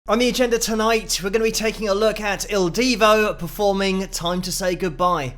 On the agenda tonight, we're going to be taking a look at Il Divo performing Time to Say Goodbye.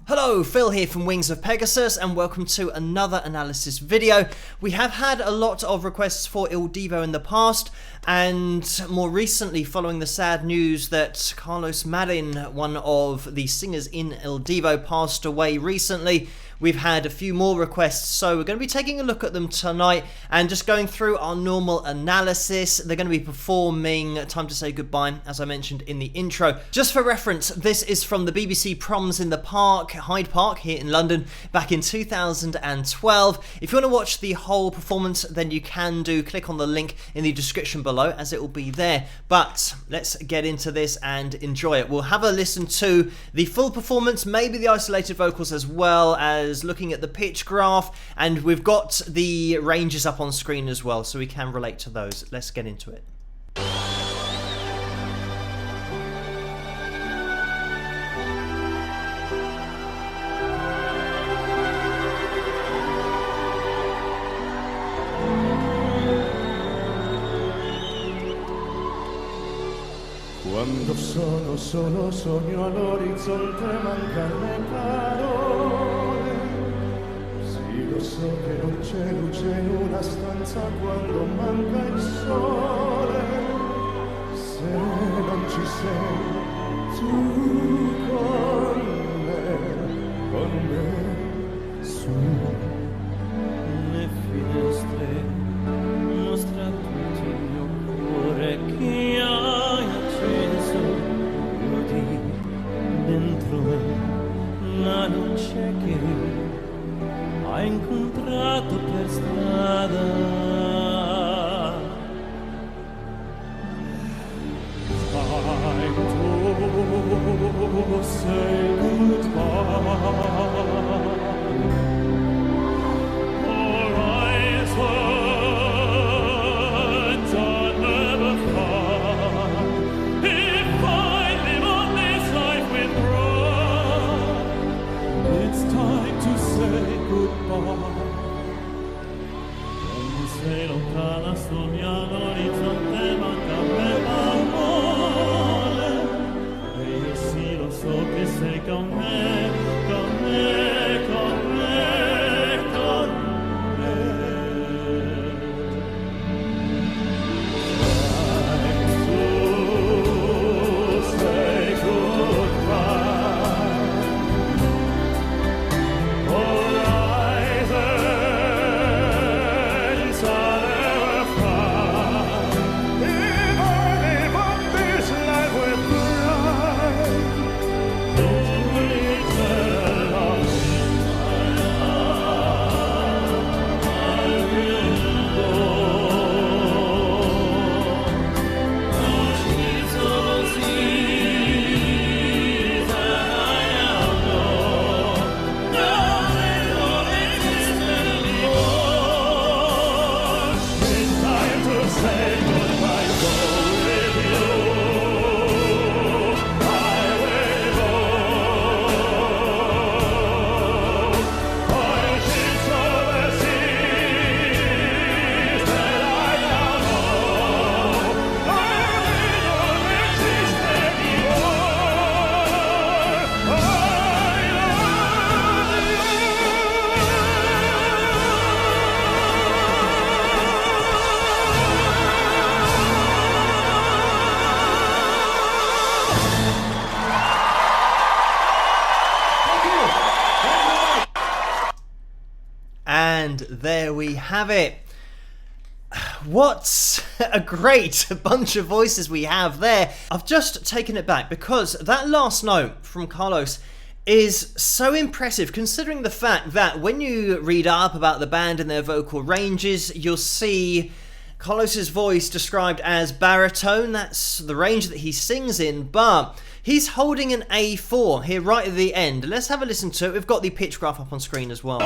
Hello, Phil here from Wings of Pegasus, and welcome to another analysis video. We have had a lot of requests for Il Divo in the past, and more recently following the sad news that Carlos Marin, one of the singers in Il Divo, passed away recently. We've had a few more requests, so we're going to be taking a look at them tonight and just going through our normal analysis. They're going to be performing Time to Say Goodbye, as I mentioned in the intro. Just for reference, this is from the BBC Proms in the Park, Hyde Park, here in London, back in 2012. If you want to watch the whole performance, then you can do. Click on the link in the description below, as it will be there. But let's get into this and enjoy it. We'll have a listen to the full performance, maybe the isolated vocals as well as looking at the pitch graph, and we've got the ranges up on screen as well, so we can relate to those. Let's get into it. Quando sono solo sogno all'orizzonte mancano parole. Sì, lo so che non c'è luce in una stanza quando manca il sole. Se non ci sei tu con me, su le finestre mostra tutto il mio cuore che hai acceso. Dentro me la luce che hai incontrato per strada. Time to say goodbye. Sei lontana sogni all'orizzonte manca per amore, e io sì lo so che sei con me, con me, con me, con me. Time to say goodbye. And there we have it. What a great bunch of voices we have there. I've just taken it back because that last note from Carlos is so impressive, considering the fact that when you read up about the band and their vocal ranges, you'll see Carlos's voice described as baritone. That's the range that he sings in, but he's holding an A4 here right at the end. Let's have a listen to it. We've got the pitch graph up on screen as well.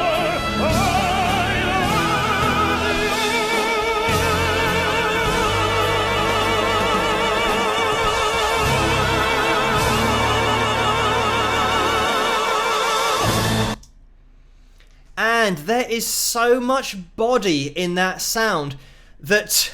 And there is so much body in that sound that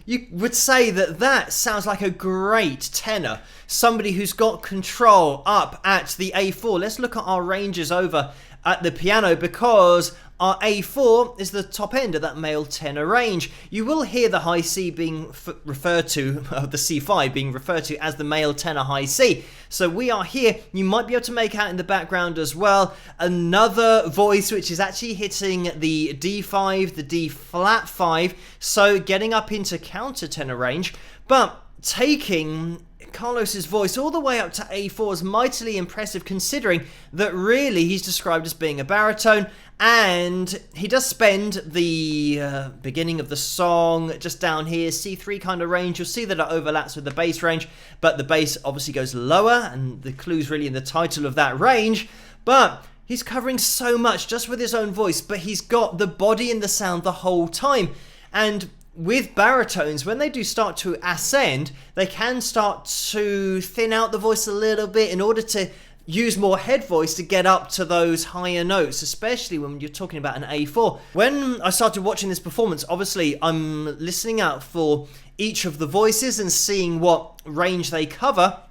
you would say that that sounds like a great tenor. Somebody who's got control up at the A4. Let's look at our ranges over at the piano, because our A4 is the top end of that male tenor range. You will hear the high C being referred to, the C5 being referred to as the male tenor high C. So we are here. You might be able to make out in the background as well another voice which is actually hitting the D5, the D flat 5, so getting up into countertenor range, but taking Carlos's voice all the way up to A4 is mightily impressive, considering that really he's described as being a baritone, and he does spend the beginning of the song just down here, C3 kind of range. You'll see that it overlaps with the bass range, but the bass obviously goes lower, and the clue's really in the title of that range. But he's covering so much just with his own voice, but he's got the body and the sound the whole time. And with baritones, when they do start to ascend, they can start to thin out the voice a little bit in order to use more head voice to get up to those higher notes, especially when you're talking about an A4. When I started watching this performance, obviously I'm listening out for each of the voices and seeing what range they cover,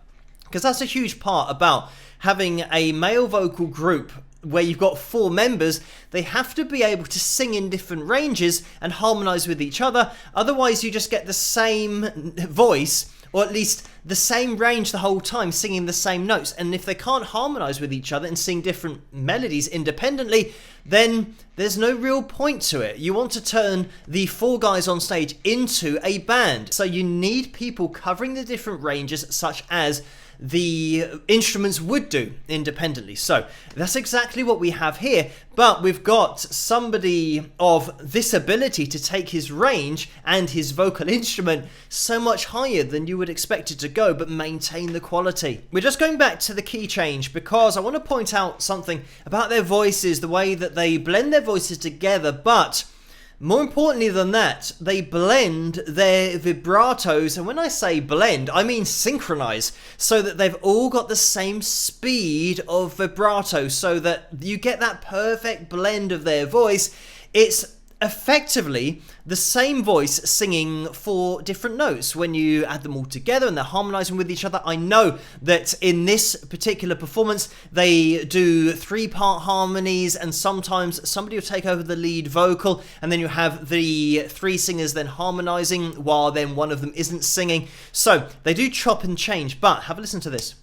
because that's a huge part about having a male vocal group where you've got 4 members. They have to be able to sing in different ranges and harmonize with each other. Otherwise, you just get the same voice, or at least the same range the whole time, singing the same notes. And if they can't harmonize with each other and sing different melodies independently, then there's no real point to it. You want to turn the 4 guys on stage into a band. So you need people covering the different ranges, such as the instruments would do independently. So that's exactly what we have here, but we've got somebody of this ability to take his range and his vocal instrument so much higher than you would expect it to go, but maintain the quality. We're just going back to the key change because I want to point out something about their voices, the way that they blend their voices together, but more importantly than that, they blend their vibratos, and when I say blend, I mean synchronize, so that they've all got the same speed of vibrato, so that you get that perfect blend of their voice. It's effectively the same voice singing 4 different notes when you add them all together and they're harmonizing with each other. I know that in this particular performance they do 3-part harmonies, and sometimes somebody will take over the lead vocal and then you have the 3 singers then harmonizing while then one of them isn't singing. So they do chop and change, but have a listen to this.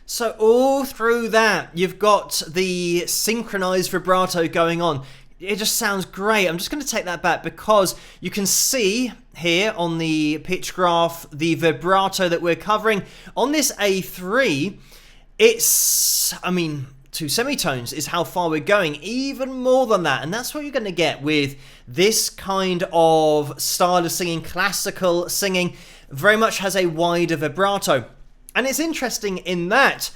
So all through that, you've got the synchronized vibrato going on. It just sounds great. I'm just going to take that back because you can see here on the pitch graph the vibrato that we're covering. On this A3, it's, 2 semitones is how far we're going, even more than that. And that's what you're going to get with this kind of style of singing. Classical singing very much has a wider vibrato. And it's interesting in that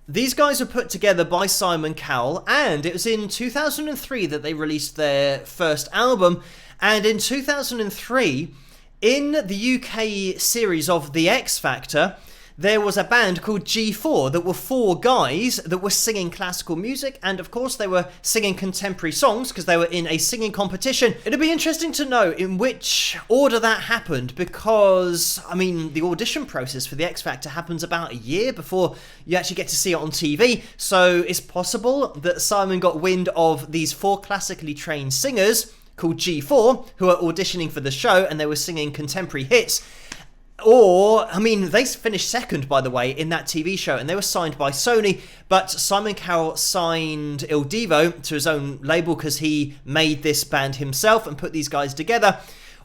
these guys were put together by Simon Cowell, and it was in 2003 that they released their first album. And in 2003, in the UK series of The X Factor, there was a band called G4 that were 4 guys that were singing classical music, and of course they were singing contemporary songs because they were in a singing competition. It'd be interesting to know in which order that happened, because the audition process for the X Factor happens about a year before you actually get to see it on TV. So it's possible that Simon got wind of these 4 classically trained singers called G4 who are auditioning for the show, and they were singing contemporary hits. Or, they finished second, by the way, in that TV show, and they were signed by Sony, but Simon Cowell signed Il Divo to his own label because he made this band himself and put these guys together.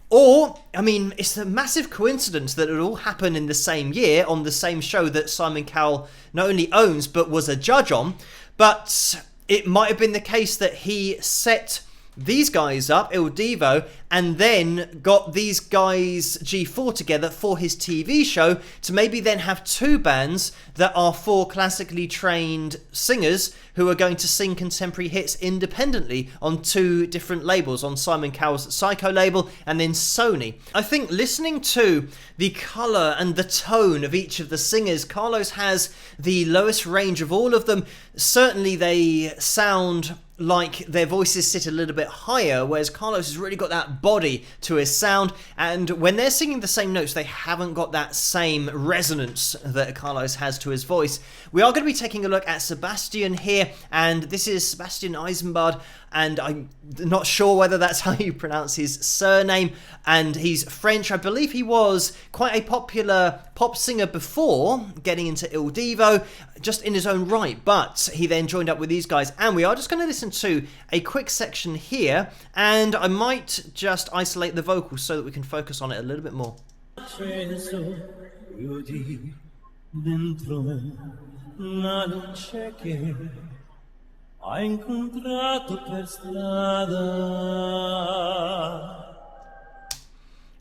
Or, it's a massive coincidence that it all happened in the same year on the same show that Simon Cowell not only owns but was a judge on, but it might have been the case that he set these guys up, Il Divo, and then got these guys G4 together for his TV show to maybe then have two bands that are four classically trained singers who are going to sing contemporary hits independently on two different labels, on Simon Cowell's Psycho label and then Sony. I think listening to the colour and the tone of each of the singers, Carlos has the lowest range of all of them. Certainly they sound like their voices sit a little bit higher, whereas Carlos has really got that body to his sound, and when they're singing the same notes, they haven't got that same resonance that Carlos has to his voice. We are going to be taking a look at Sebastian here, and this is Sebastian Eisenbard, and I'm not sure whether that's how you pronounce his surname, and he's French. I believe he was quite a popular pop singer before getting into Il Divo, just in his own right, but he then joined up with these guys, and we are just going to listen to a quick section here, and I might just isolate the vocals so that we can focus on it a little bit more.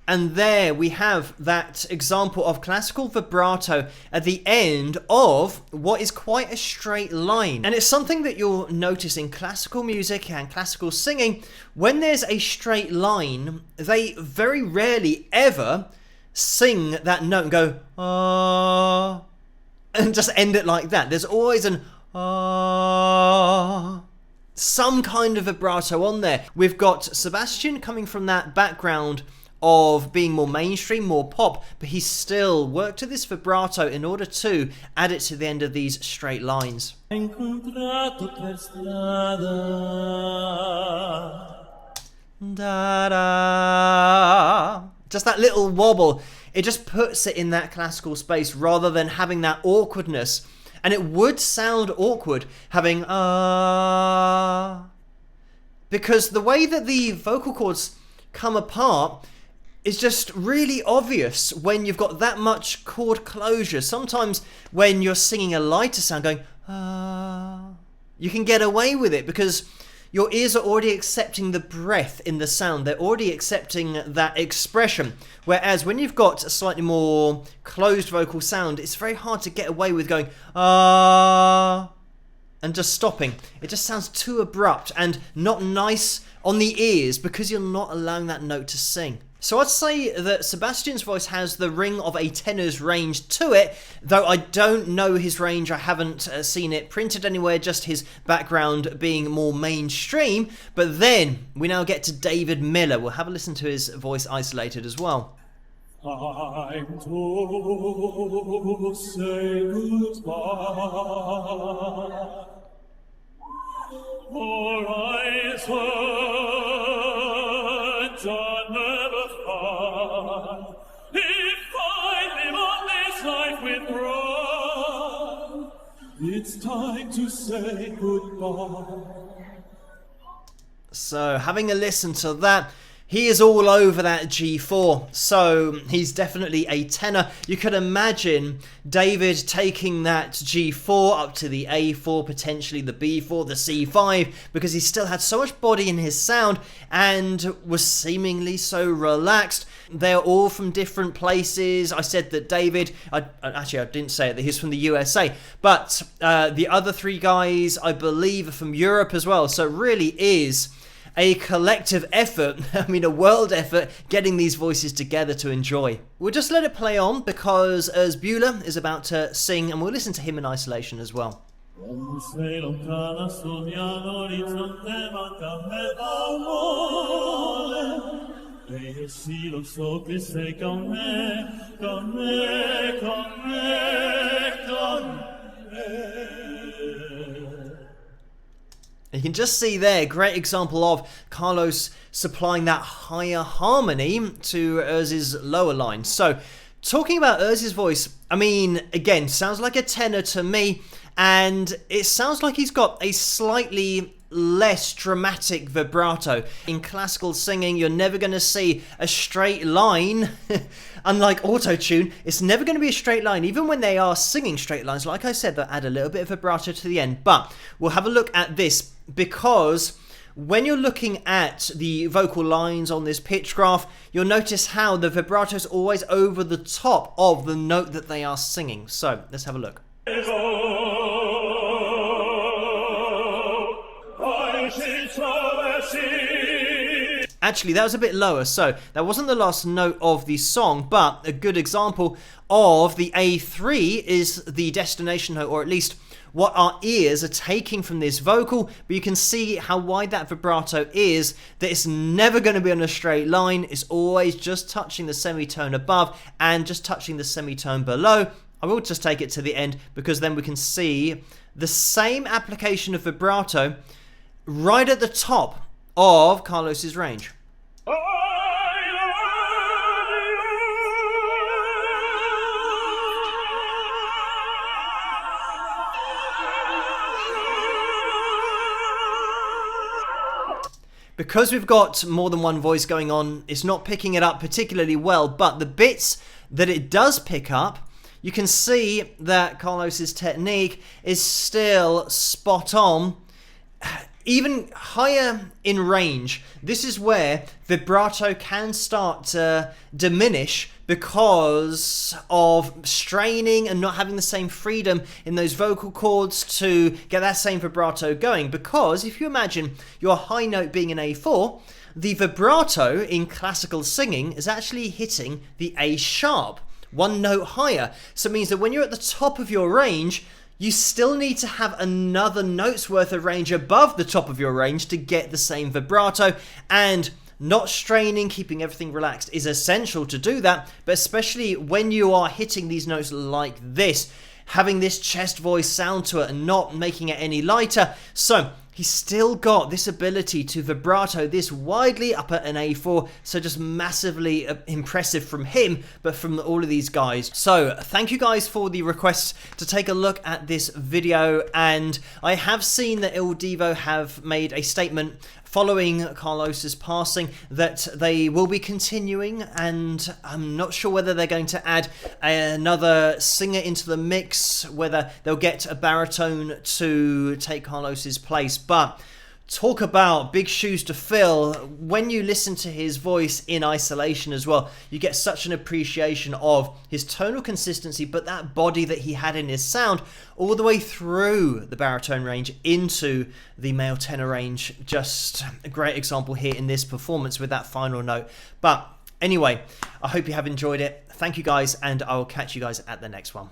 And there we have that example of classical vibrato at the end of what is quite a straight line. And it's something that you'll notice in classical music and classical singing. When there's a straight line, they very rarely ever sing that note and go, ah, and just end it like that. There's always an ah, some kind of vibrato on there. We've got Sebastian coming from that background of being more mainstream, more pop, but he still worked to this vibrato in order to add it to the end of these straight lines. Da-da. Just that little wobble, it just puts it in that classical space rather than having that awkwardness. And it would sound awkward having because the way that the vocal cords come apart is just really obvious when you've got that much chord closure. Sometimes when you're singing a lighter sound going you can get away with it because your ears are already accepting the breath in the sound. They're already accepting that expression. Whereas when you've got a slightly more closed vocal sound, it's very hard to get away with going and just stopping. It just sounds too abrupt and not nice on the ears because you're not allowing that note to sing. So I'd say that Sebastian's voice has the ring of a tenor's range to it, though I don't know his range. I haven't seen it printed anywhere, just his background being more mainstream. But then we now get to David Miller. We'll have a listen to his voice isolated as well. Time to say goodbye. For I search and never find. If I live on this life with pride, it's time to say goodbye. So having a listen to that, he is all over that G4, so he's definitely a tenor. You could imagine David taking that G4 up to the A4, potentially the B4, the C5, because he still had so much body in his sound and was seemingly so relaxed. They're all from different places. I said that David, I didn't say it, that he's from the USA, but the other three guys, I believe, are from Europe as well, so it really is a collective effort, I mean a world effort, getting these voices together to enjoy. We'll just let it play on because Urs Bueller is about to sing and we'll listen to him in isolation as well. You can just see there, great example of Carlos supplying that higher harmony to Urs's lower line. So, talking about Urs's voice, I mean, again, sounds like a tenor to me, and it sounds like he's got a slightly less dramatic vibrato. In classical singing, you're never going to see a straight line. Unlike auto-tune, it's never going to be a straight line. Even when they are singing straight lines, like I said, they'll add a little bit of vibrato to the end. But we'll have a look at this because when you're looking at the vocal lines on this pitch graph, you'll notice how the vibrato is always over the top of the note that they are singing. So let's have a look. Actually, that was a bit lower, so that wasn't the last note of the song, but a good example of the A3 is the destination note, or at least what our ears are taking from this vocal, but you can see how wide that vibrato is, that it's never going to be on a straight line. It's always just touching the semitone above and just touching the semitone below. I will just take it to the end because then we can see the same application of vibrato right at the top of Carlos's range. Because we've got more than one voice going on, it's not picking it up particularly well, but the bits that it does pick up, you can see that Carlos's technique is still spot on. Even higher in range, this is where vibrato can start to diminish because of straining and not having the same freedom in those vocal cords to get that same vibrato going. Because if you imagine your high note being an A4, the vibrato in classical singing is actually hitting the A sharp, one note higher. So it means that when you're at the top of your range, you still need to have another note's worth of range above the top of your range to get the same vibrato, and not straining, keeping everything relaxed is essential to do that, but especially when you are hitting these notes like this, having this chest voice sound to it and not making it any lighter. So he's still got this ability to vibrato this widely up at an A4, so just massively impressive from him, but from all of these guys. So thank you guys for the requests to take a look at this video, and I have seen that Il Divo have made a statement following Carlos's passing that they will be continuing, and I'm not sure whether they're going to add another singer into the mix, whether they'll get a baritone to take Carlos's place. But talk about big shoes to fill. When you listen to his voice in isolation as well, you get such an appreciation of his tonal consistency, but that body that he had in his sound all the way through the baritone range into the male tenor range. Just a great example here in this performance with that final note. But anyway, I hope you have enjoyed it. Thank you guys, and I will catch you guys at the next one.